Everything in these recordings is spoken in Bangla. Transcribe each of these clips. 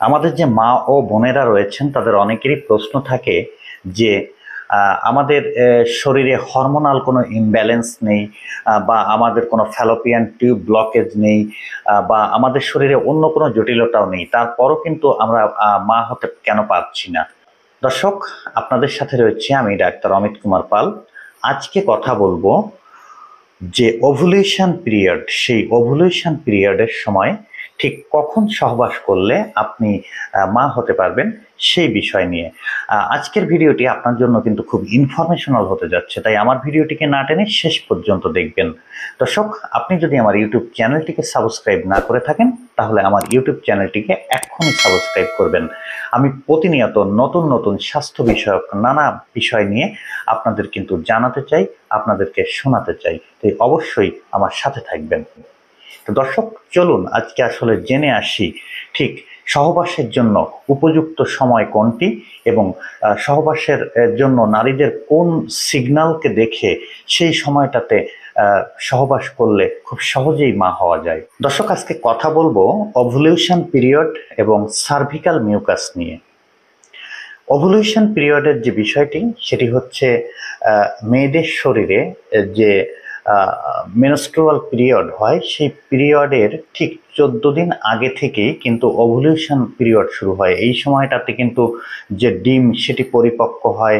আমাদের যে মা ও বোনেরা রয়েছেন তাদের অনেকেরই প্রশ্ন থাকে যে আমাদের শরীরে হরমোনাল কোনো ইমব্যালেন্স নেই, বা আমাদের কোনো ফ্যালোপিয়ান টিউব ব্লকেজ নেই, বা আমাদের শরীরে অন্য কোনো জটিলতাও নেই, তারপরও কিন্তু আমরা মা হতে কেন পারছি না। দর্শক, আপনাদের সাথে রয়েছে আমি ডাক্তার অমিত কুমার পাল। আজকে কথা বলবো যে ওভুলেশন পিরিয়ড, সেই ওভুলেশন পিরিয়ডের সময় ঠিক কখন সহবাস করলে আপনি মা হতে পারবেন সেই বিষয় নিয়ে। আজকের ভিডিওটি আপনার জন্য কিন্তু খুব ইনফরমেশনাল হতে যাচ্ছে, তাই আমার ভিডিওটিকে না টেনে শেষ পর্যন্ত দেখবেন। দর্শক, আপনি যদি আমার ইউটিউব চ্যানেলটিকে সাবস্ক্রাইব না করে থাকেন তাহলে আমার ইউটিউব চ্যানেলটিকে এখনই সাবস্ক্রাইব করবেন। আমি প্রতিনিয়ত নতুন নতুন স্বাস্থ্য বিষয়ক নানা বিষয় নিয়ে আপনাদের কিন্তু জানাতে চাই, আপনাদেরকে শোনাতে চাই, তাই অবশ্যই আমার সাথে থাকবেন। তো দর্শক, চলুন আজকে আসলে জেনে আসি ঠিক সহবাসের জন্য উপযুক্ত সময় কোনটি, এবং সহবাসের জন্য নারীদের কোন সিগন্যালকে দেখে সেই সময়টাতে সহবাস করলে খুব সহজেই মা হওয়া যায়। দর্শক, আজকে কথা বলবো ওভুলেশন পিরিয়ড এবং সার্ভিক্যাল মিউকাস নিয়ে। ওভুলেশন পিরিয়ডের যে বিষয়টি সেটি হচ্ছে মেয়েদের শরীরে যে মেনস্ট্রুয়াল পিরিয়ড হয় সেই পিরিয়ডের ঠিক 14 দিন আগে থেকেই কিন্তু ওভুলেশন পিরিয়ড শুরু হয়। এই সময়টাতে কিন্তু যে ডিম সেটি পরিপক্ক হয়,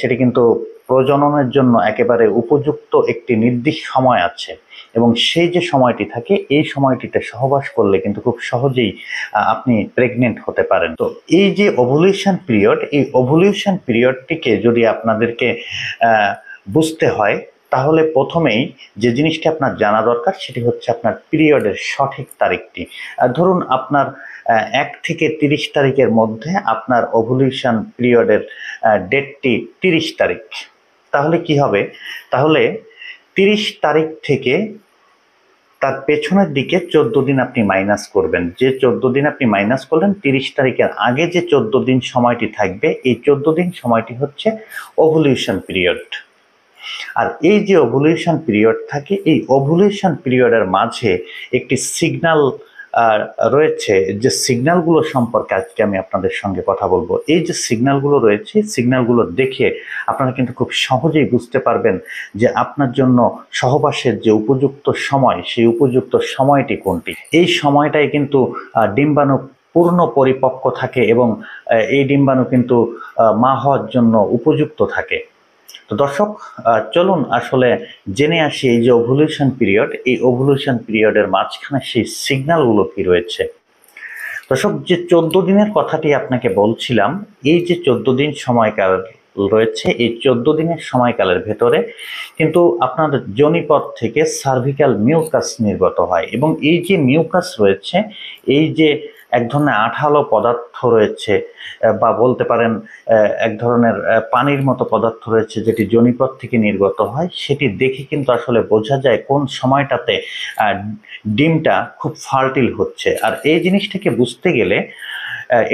সেটি কিন্তু প্রজননের জন্য একেবারে উপযুক্ত একটি নির্দিষ্ট সময় আছে, এবং সেই যে সময়টি থাকে এই সময়টিতে সহবাস করলে কিন্তু খুব সহজেই আপনি প্রেগনেন্ট হতে পারেন। তো এই যে ওভুলেশন পিরিয়ড, এই ওভুলেশন পিরিয়ডটিকে যদি আপনাদেরকে বুঝতে হয় তাহলে প্রথমেই যে জিনিসটি আপনার জানা দরকার সেটি হচ্ছে আপনার পিরিয়ডের সঠিক তারিখটি। ধরুন আপনার 1 থেকে 30 তারিখের মধ্যে আপনার ওভুলেশন পিরিয়ডের ডেটটি 30 তারিখ। তাহলে কি হবে? তাহলে 30 তারিখ থেকে তার পেছনের দিকে 14 দিন আপনি মাইনাস করবেন। যে 14 দিন আপনি মাইনাস করলেন, 30 তারিখের আগে যে 14 দিন সময়টি থাকবে, এই 14 দিন সময়টি হচ্ছে ওভুলেশন পিরিয়ড। আর এই যে ওভুলেশন পিরিয়ড থাকে, এই ওভুলেশন পিরিয়ডের মাঝে একটি সিগন্যাল রয়েছে, যে সিগন্যালগুলো সম্পর্কে আজকে আমি আপনাদের সঙ্গে কথা বলবো। এই যে সিগন্যালগুলো রয়েছে, সিগন্যালগুলো দেখে আপনারা কিন্তু খুব সহজেই বুঝতে পারবেন যে আপনার জন্য সহবাসের যে উপযুক্ত সময়, সেই উপযুক্ত সময়টি কোনটি। এই সময়টাই কিন্তু ডিম্বাণু পূর্ণ পরিপক্ক থাকে, এবং এই ডিম্বাণু কিন্তু মা হওয়ার জন্য উপযুক্ত থাকে। তো দর্শক, চলুন আসলে জেনে আসি এই যে ওভুলেশন পিরিয়ড, এই ওভুলেশন পিরিয়ডের মাঝখানে সেই সিগন্যালগুলো কি রয়েছে। দর্শক, যে 14 দিনের কথাটি আপনাকে বলছিলাম, এই যে 14 দিন সময়কাল রয়েছে, এই 14 দিনের সময়কালের ভেতরে কিন্তু আপনার যোনিপথ থেকে সার্ভিক্যাল মিউকাস নির্গত হয়, এবং এই যে মিউকাস রয়েছে, এই যে এক ধরনের আঠালো পদার্থ রয়েছে, বা বলতে পারেন এক ধরনের পানির মতো পদার্থ রয়েছে যেটি যোনিপথ থেকে নির্গত হয়, সেটি দেখে কিন্তু আসলে বোঝা যায় কোন সময়টাতে ডিমটা খুব ফার্টিল হচ্ছে। আর এই জিনিসটাকে বুঝতে গেলে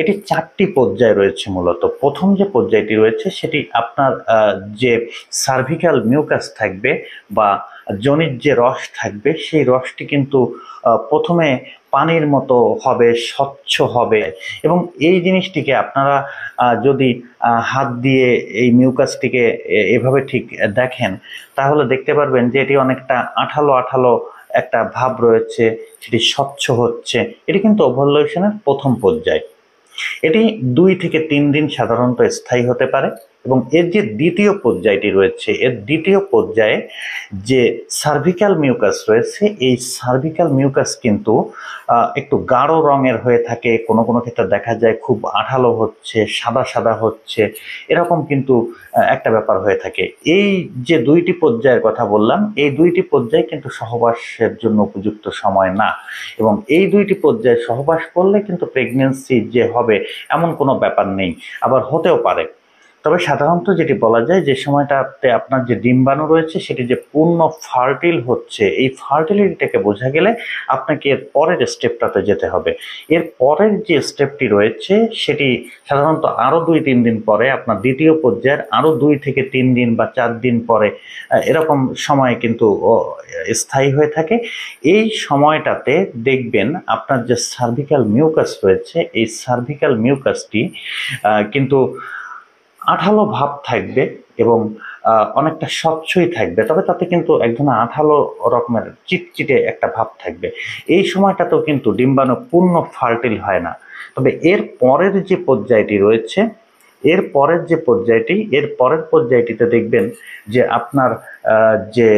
এটি 4টি পর্যায় রয়েছে। মূলত প্রথম যে পর্যায়টি রয়েছে সেটি আপনার যে সার্ভিক্যাল মিউকাস থাকবে বা যোনির যে রস থাকবে, সেই রসটি কিন্তু প্রথমে পানির মতো হবে, স্বচ্ছ হবে, এবং এই জিনিসটিকে আপনারা যদি হাত দিয়ে এই মিউকাসটিকে এভাবে ঠিক দেখেন তাহলে দেখতে পারবেন যে এটি অনেকটা আঠালো আঠালো একটা ভাব রয়েছে, সেটি স্বচ্ছ হচ্ছে। এটি কিন্তু ওভালুশনের প্রথম পর্যায়। এটি 2 থেকে 3 দিন সাধারণত স্থায়ী হতে পারে, এবং এর যে দ্বিতীয় পর্যায়টি রয়েছে, এর দ্বিতীয় পর্যায়ে যে সার্ভিক্যাল মিউকাস রয়েছে, এই সার্ভিক্যাল মিউকাস কিন্তু একটু গাঢ় রঙের হয়ে থাকে, কোনো কোনো ক্ষেত্রে দেখা যায় খুব আঠালো হচ্ছে, সাদা সাদা হচ্ছে, এরকম কিন্তু একটা ব্যাপার হয়ে থাকে। এই যে 2টি পর্যায়ের কথা বললাম, এই 2টি পর্যায় কিন্তু সহবাসের জন্য উপযুক্ত সময় না, এবং এই 2টি পর্যায়ে সহবাস করলে কিন্তু প্রেগনেন্সি যে হবে এমন কোনো ব্যাপার নেই, আবার হতেও পারে। তবে সাধারণত যেটি বলা যায় যে সময়টাতে আপনার যে ডিম্বাণু রয়েছে সেটি যে পূর্ণ ফার্টিল হচ্ছে, এই ফার্টিলিটিটাকে বোঝা গেলে আপনাকে এর পরের স্টেপটাতে যেতে হবে। এর পরের যে স্টেপটি রয়েছে সেটি সাধারণত আরও 2-3 দিন পরে, আপনার দ্বিতীয় পর্যায়ের আরও 2 থেকে 3 দিন বা 4 দিন পরে এরকম সময় কিন্তু স্থায়ী হয়ে থাকে। এই সময়টাতে দেখবেন আপনার যে সার্ভিক্যাল মিউকাস রয়েছে, এই সার্ভিক্যাল মিউকাসটি কিন্তু আঠালো ভাব থাকবে এবং অনেকটা স্বচ্ছই থাকবে, তবে তাতে কিন্তু এক ধরনের আঠালো রকমের চিটচিটে একটা ভাব থাকবে। এই সময়টাতেও কিন্তু ডিম্বাণু পূর্ণ ফার্টিল হয় না। তবে এর পরের যে পর্যায়টি রয়েছে, এর পরের পর্যায়টিতে দেখবেন যে আপনার যে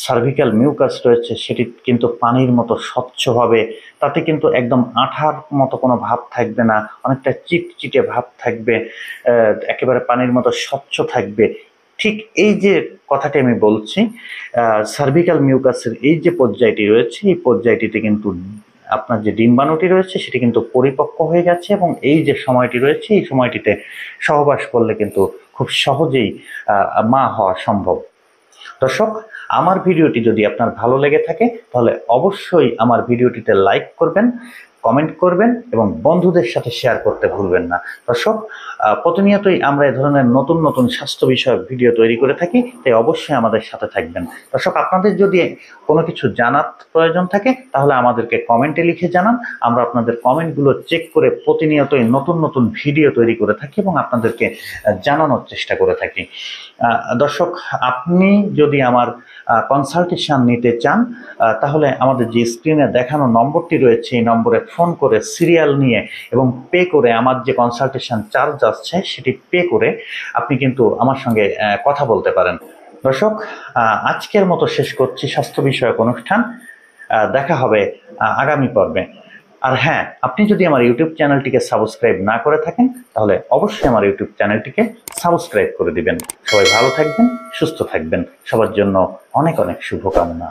সার্ভিক্যাল মিউকাস রয়েছে সেটি কিন্তু পানির মতো স্বচ্ছ হবে, তাতে কিন্তু একদম আঠার মতো কোনো ভাব থাকবে না, অনেকটা চিটচিটে ভাব থাকবে, একেবারে পানির মতো স্বচ্ছ থাকবে। ঠিক এই যে কথাটি আমি বলছি, সার্ভিক্যাল মিউকাসের এই যে পর্যায়টি রয়েছে, এই পর্যায়টিতে কিন্তু আপনার যে ডিম্বাণুটি রয়েছে সেটি কিন্তু পরিপক্ক হয়ে গেছে এবং এই যে সময়টি রয়েছে এই সময়টিতে সহবাস করলে কিন্তু খুব সহজেই মা হওয়া সম্ভব। দর্শক, আমার ভিডিওটি যদি আপনার ভালো লেগে থাকে তাহলে অবশ্যই আমার ভিডিওটিতে লাইক করবেন, কমেন্ট করবেন এবং বন্ধুদের সাথে শেয়ার করতে ভুলবেন না। দর্শক, প্রতিনিয়তই আমরা এ ধরনের নতুন নতুন স্বাস্থ্য বিষয়ক ভিডিও তৈরি করে থাকি, তাই অবশ্যই আমাদের সাথে থাকবেন। দর্শক, আপনাদের যদি কোনো কিছু জানার প্রয়োজন থাকে তাহলে আমাদেরকে কমেন্টে লিখে জানান। আমরা আপনাদের কমেন্টগুলো চেক করে প্রতিনিয়তই নতুন নতুন ভিডিও তৈরি করে থাকি এবং আপনাদেরকে জানানোর চেষ্টা করে থাকি। দর্শক, আপনি যদি আমার কনসালটেশন নিতে চান তাহলে আমাদের যে স্ক্রিনে দেখানো নম্বরটি রয়েছে এই নম্বরে ফোন করে সিরিয়াল নিয়ে এবং পে করে আমার যে কনসালটেশন চার্জ আসছে সেটি পে করে আপনি কিন্তু আমার সঙ্গে কথা বলতে পারেন। দর্শক, আজকের মতো শেষ করছি স্বাস্থ্য বিষয়ক অনুষ্ঠান। দেখা হবে আগামী পর্বে। আর হ্যাঁ, আপনি যদি আমার ইউটিউব চ্যানেলটিকে সাবস্ক্রাইব না করে থাকেন তাহলে অবশ্যই আমার ইউটিউব চ্যানেলটিকে সাবস্ক্রাইব করে দিবেন। সবাই ভালো থাকবেন, সুস্থ থাকবেন, সবার জন্য অনেক অনেক শুভকামনা।